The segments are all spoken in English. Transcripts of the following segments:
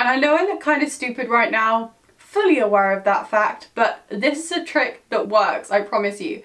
And I know I look kind of stupid right now, fully aware of that fact, but this is a trick that works, I promise you.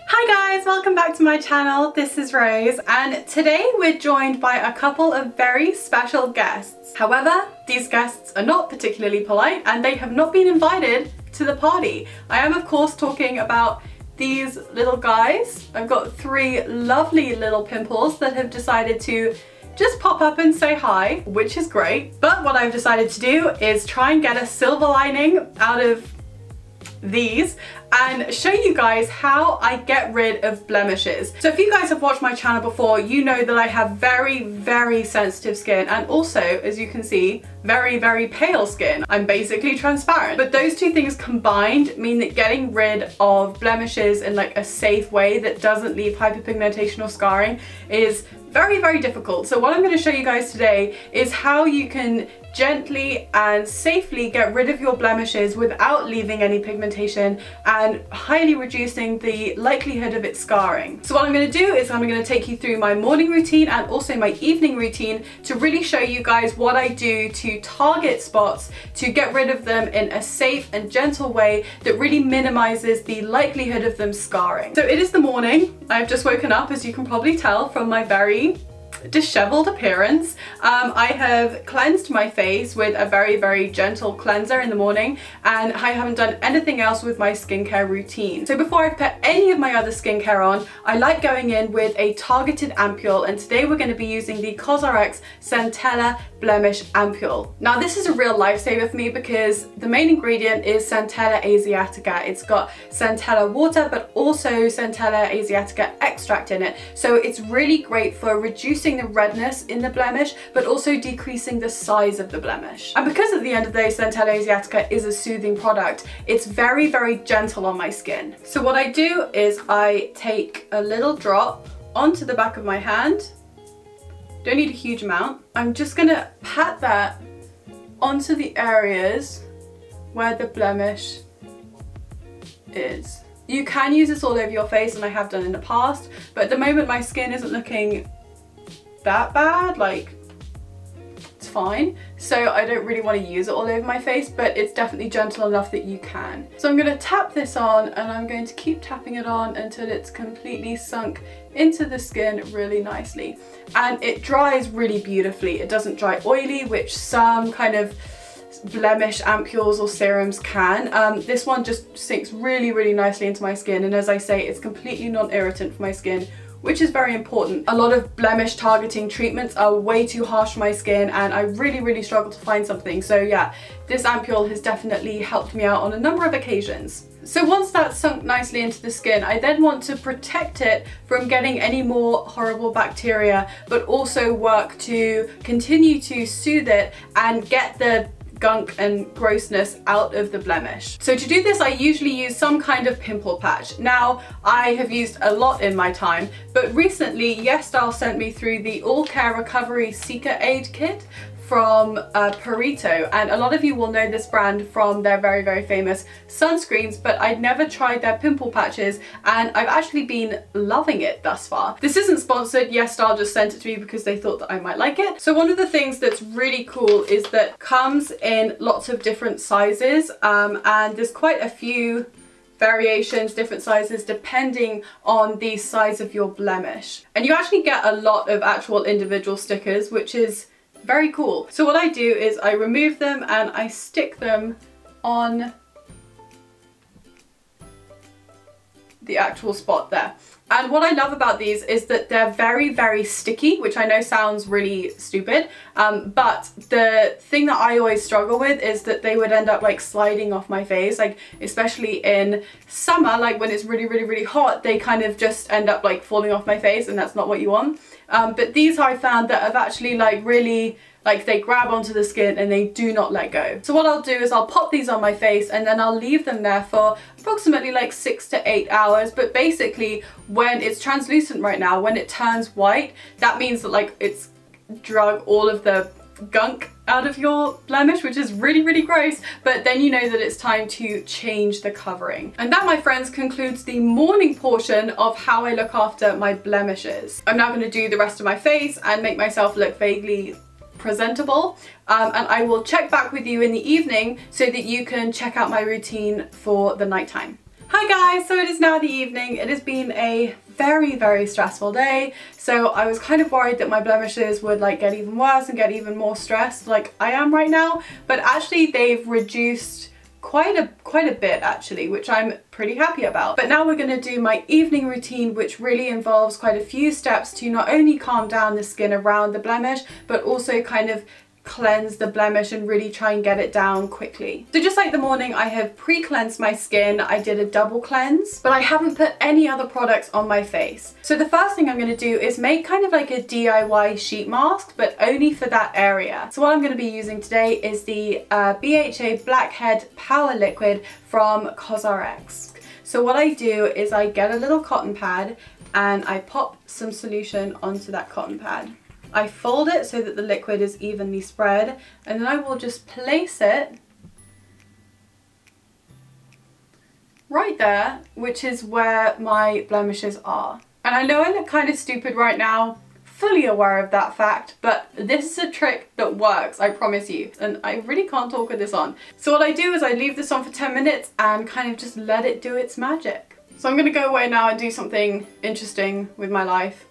Hi guys, welcome back to my channel. This is Rose, and today we're joined by a couple of very special guests. However, these guests are not particularly polite and they have not been invited to the party. I am of course talking about these little guys. I've got three lovely little pimples that have decided to just pop up and say hi, which is great. But what I've decided to do is try and get a silver lining out of these and show you guys how I get rid of blemishes. So if you guys have watched my channel before, you know that I have very sensitive skin, and also, as you can see, very pale skin. I'm basically transparent. But those two things combined mean that getting rid of blemishes in like a safe way that doesn't leave hyperpigmentation or scarring is very difficult. So what I'm going to show you guys today is how you can gently and safely get rid of your blemishes without leaving any pigmentation and highly reducing the likelihood of it scarring. So what I'm going to do is I'm going to take you through my morning routine and also my evening routine to really show you guys what I do to target spots to get rid of them in a safe and gentle way that really minimizes the likelihood of them scarring. So it is the morning. I've just woken up, as you can probably tell from my very disheveled appearance. I have cleansed my face with a very gentle cleanser in the morning, and I haven't done anything else with my skincare routine. So before I put any of my other skincare on, I like going in with a targeted ampule, and today we're going to be using the Cosrx Centella Blemish ampule. Now this is a real lifesaver for me because the main ingredient is Centella asiatica. It's got Centella water but also Centella asiatica extract in it, so it's really great for reducing the redness in the blemish but also decreasing the size of the blemish. And because at the end of the day Centella asiatica is a soothing product, it's very gentle on my skin. So what I do is I take a little drop onto the back of my hand. Don't need a huge amount. I'm just gonna pat that onto the areas where the blemish is. You can use this all over your face, and I have done in the past, but at the moment my skin isn't looking that bad, like it's fine, so I don't really want to use it all over my face, but it's definitely gentle enough that you can. So I'm going to tap this on, and I'm going to keep tapping it on until it's completely sunk into the skin really nicely, and it dries really beautifully. It doesn't dry oily, which some kind of blemish ampules or serums can. This one just sinks really nicely into my skin, and as I say, it's completely non-irritant for my skin, which is very important. A lot of blemish targeting treatments are way too harsh for my skin, and I really struggle to find something. So yeah, this ampule has definitely helped me out on a number of occasions. So once that's sunk nicely into the skin, I then want to protect it from getting any more horrible bacteria, but also work to continue to soothe it and get the gunk and grossness out of the blemish. So to do this, I usually use some kind of pimple patch. Now, I have used a lot in my time, but recently YesStyle sent me through the All Care Recovery Seeker Aid Kit from Perito, and a lot of you will know this brand from their very famous sunscreens, but I'd never tried their pimple patches, and I've actually been loving it thus far. This isn't sponsored, YesStyle just sent it to me because they thought that I might like it. So one of the things that's really cool is that it comes in lots of different sizes, and there's quite a few variations, different sizes, depending on the size of your blemish. And you actually get a lot of actual individual stickers, which is very cool. So what I do is I remove them and I stick them on the actual spot there. And what I love about these is that they're very sticky, which I know sounds really stupid, but the thing that I always struggle with is that they would end up like sliding off my face, like especially in summer, like when it's really hot, they kind of just end up like falling off my face, and that's not what you want. But these I found that have actually like really, like they grab onto the skin and they do not let go. So what I'll do is I'll pop these on my face and then I'll leave them there for approximately like 6 to 8 hours. But basically when it's translucent right now, when it turns white, that means that like it's drug all of the gunk out of your blemish, which is really, really gross, but then you know that it's time to change the covering. And that, my friends, concludes the morning portion of how I look after my blemishes. I'm now going to do the rest of my face and make myself look vaguely presentable, and I will check back with you in the evening so that you can check out my routine for the nighttime. Hi guys, so it is now the evening. It has been a very, very stressful day, so I was kind of worried that my blemishes would like get even worse and get even more stressed like I am right now, but actually they've reduced quite a bit actually, which I'm pretty happy about. But now we're going to do my evening routine, which really involves quite a few steps to not only calm down the skin around the blemish, but also kind of cleanse the blemish and really try and get it down quickly. So just like the morning, I have pre-cleansed my skin. I did a double cleanse, but I haven't put any other products on my face. So the first thing I'm going to do is make kind of like a DIY sheet mask, but only for that area. So what I'm going to be using today is the BHA Blackhead Power Liquid from Cosrx. So what I do is I get a little cotton pad and I pop some solution onto that cotton pad. I fold it so that the liquid is evenly spread, and then I will just place it right there, which is where my blemishes are. And I know I look kind of stupid right now, fully aware of that fact, but this is a trick that works, I promise you. And I really can't talk with this on. So what I do is I leave this on for 10 minutes and kind of just let it do its magic. So I'm gonna go away now and do something interesting with my life.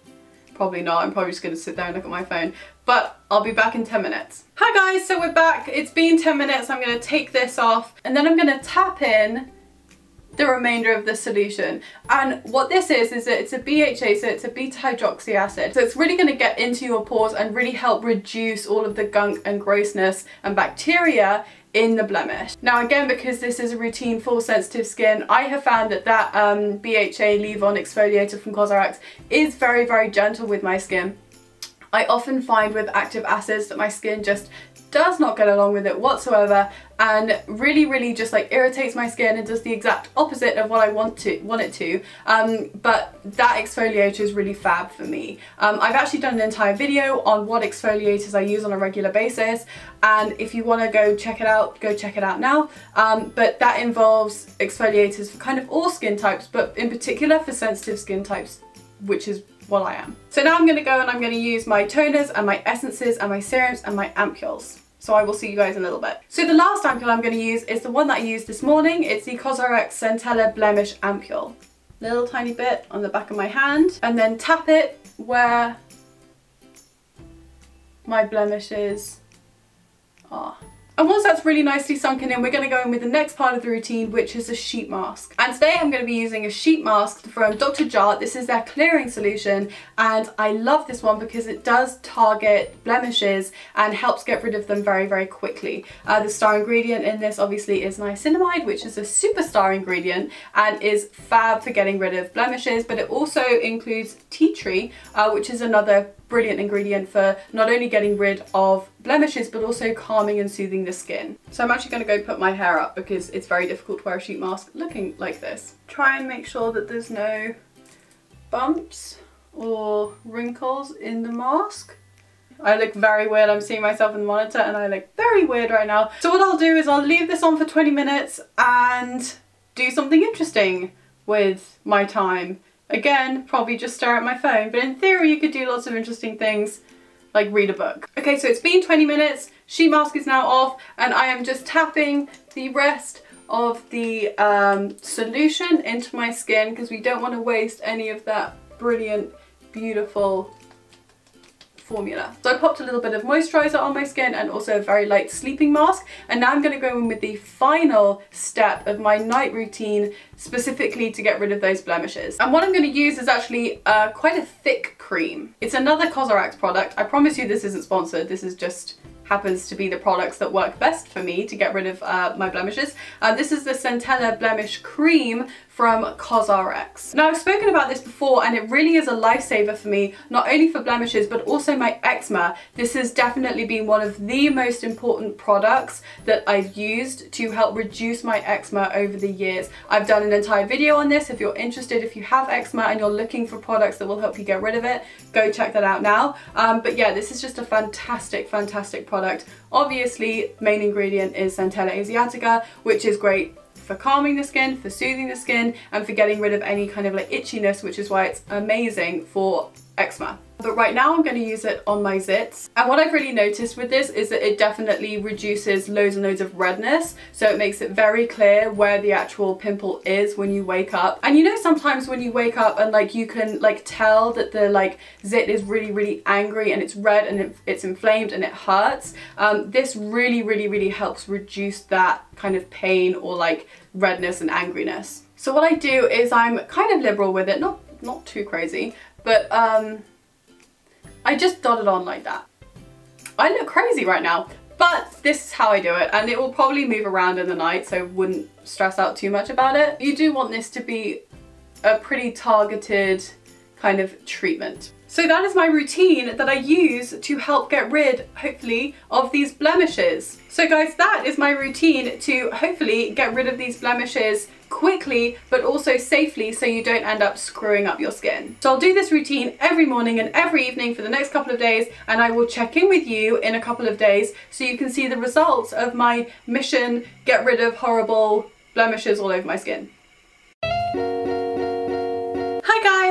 Probably not, I'm probably just going to sit there and look at my phone, but I'll be back in 10 minutes. Hi guys, so we're back. It's been 10 minutes. I'm going to take this off and then I'm going to tap in the remainder of the solution. And what this is that it's a BHA, so it's a beta hydroxy acid. So it's really going to get into your pores and really help reduce all of the gunk and grossness and bacteria in the blemish. Now again, because this is a routine for sensitive skin, I have found that BHA leave-on exfoliator from Cosrx is very, very gentle with my skin. I often find with active acids that my skin just does not get along with it whatsoever and really just like irritates my skin and does the exact opposite of what I want it to. But that exfoliator is really fab for me. I've actually done an entire video on what exfoliators I use on a regular basis, and if you want to go check it out, go check it out now. But that involves exfoliators for kind of all skin types, but in particular for sensitive skin types, which is what I am. So now I'm going to go and I'm going to use my toners and my essences and my serums and my ampules. So I will see you guys in a little bit. So the last ampule I'm going to use is the one that I used this morning. It's the Cosrx Centella Blemish ampule. Little tiny bit on the back of my hand, and then tap it where my blemishes are. And once that's really nicely sunken in, we're going to go in with the next part of the routine, which is a sheet mask. And today I'm going to be using a sheet mask from Dr. Jart. This is their clearing solution, and I love this one because it does target blemishes and helps get rid of them very, very quickly. The star ingredient in this obviously is niacinamide, which is a superstar ingredient and is fab for getting rid of blemishes, but it also includes tea tree, which is another brilliant ingredient for not only getting rid of blemishes but also calming and soothing the skin. So I'm actually going to go put my hair up because it's very difficult to wear a sheet mask looking like this. Try and make sure that there's no bumps or wrinkles in the mask. I look very weird. I'm seeing myself in the monitor and I look very weird right now. So what I'll do is I'll leave this on for 20 minutes and do something interesting with my time. Again, probably just stare at my phone, but in theory you could do lots of interesting things like read a book. Okay, so it's been 20 minutes, sheet mask is now off, and I am just tapping the rest of the solution into my skin because we don't want to waste any of that brilliant, beautiful formula. So I popped a little bit of moisturizer on my skin and also a very light sleeping mask, and now I'm going to go in with the final step of my night routine specifically to get rid of those blemishes. And what I'm going to use is actually quite a thick cream. It's another Cosrx product. I promise you this isn't sponsored, this is just happens to be the products that work best for me to get rid of my blemishes. This is the Centella Blemish Cream from Cosrx. Now I've spoken about this before and it really is a lifesaver for me, not only for blemishes but also my eczema. This has definitely been one of the most important products that I've used to help reduce my eczema over the years. I've done an entire video on this. If you're interested, if you have eczema and you're looking for products that will help you get rid of it, go check that out now. But yeah, this is just a fantastic product. Obviously, main ingredient is Centella asiatica, which is great for calming the skin, for soothing the skin, and for getting rid of any kind of like itchiness, which is why it's amazing for eczema. But right now I'm going to use it on my zits, and what I've really noticed with this is that it definitely reduces loads and loads of redness, so it makes it very clear where the actual pimple is when you wake up. And you know, sometimes when you wake up and like you can like tell that the like zit is really angry and it's red and it's inflamed and it hurts, this really helps reduce that kind of pain or like redness and angriness. So what I do is I'm kind of liberal with it, not too crazy, but I just dot it on like that. I look crazy right now, but this is how I do it, and it will probably move around in the night, so wouldn't stress out too much about it. You do want this to be a pretty targeted kind of treatment. So that is my routine that I use to help get rid, hopefully, of these blemishes. So guys, that is my routine to hopefully get rid of these blemishes quickly, but also safely, so you don't end up screwing up your skin. So I'll do this routine every morning and every evening for the next couple of days, and I will check in with you in a couple of days so you can see the results of my mission, get rid of horrible blemishes all over my skin.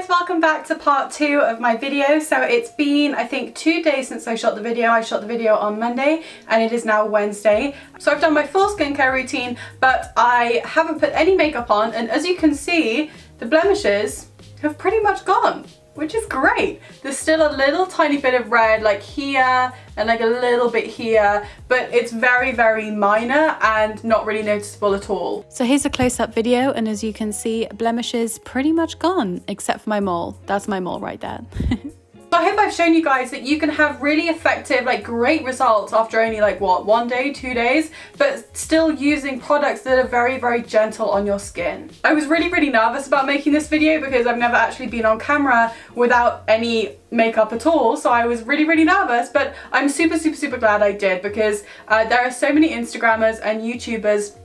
Welcome back to part 2 of my video. So it's been, I think, 2 days since I shot the video. I shot the video on Monday and it is now Wednesday. So I've done my full skincare routine, but I haven't put any makeup on, and as you can see, the blemishes have pretty much gone, which is great. There's still a little tiny bit of red like here and like a little bit here, but it's very minor and not really noticeable at all. So here's a close-up video, and as you can see, blemishes pretty much gone, except for my mole. That's my mole right there. So I hope I've shown you guys that you can have really effective, like great results after only like what, 1 day, 2 days, but still using products that are very gentle on your skin. I was really nervous about making this video because I've never actually been on camera without any makeup at all, so I was really nervous, but I'm super glad I did, because there are so many Instagrammers and YouTubers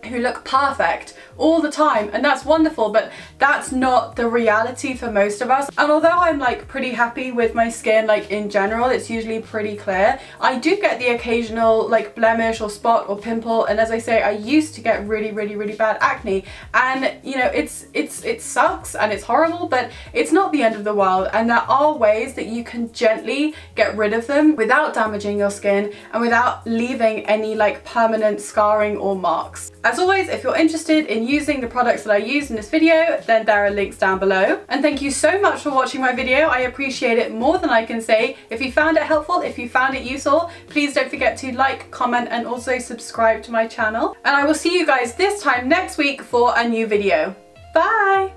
who look perfect all the time, and that's wonderful, but that's not the reality for most of us. And although I'm like pretty happy with my skin, like in general it's usually pretty clear, I do get the occasional like blemish or spot or pimple, and as I say, I used to get really bad acne, and you know, it sucks and it's horrible, but it's not the end of the world, and there are ways that you can gently get rid of them without damaging your skin and without leaving any like permanent scarring or marks. As always, if you're interested in using the products that I used in this video, then there are links down below. And thank you so much for watching my video. I appreciate it more than I can say. If you found it helpful, if you found it useful, please don't forget to like, comment, and also subscribe to my channel. And I will see you guys this time next week for a new video. Bye!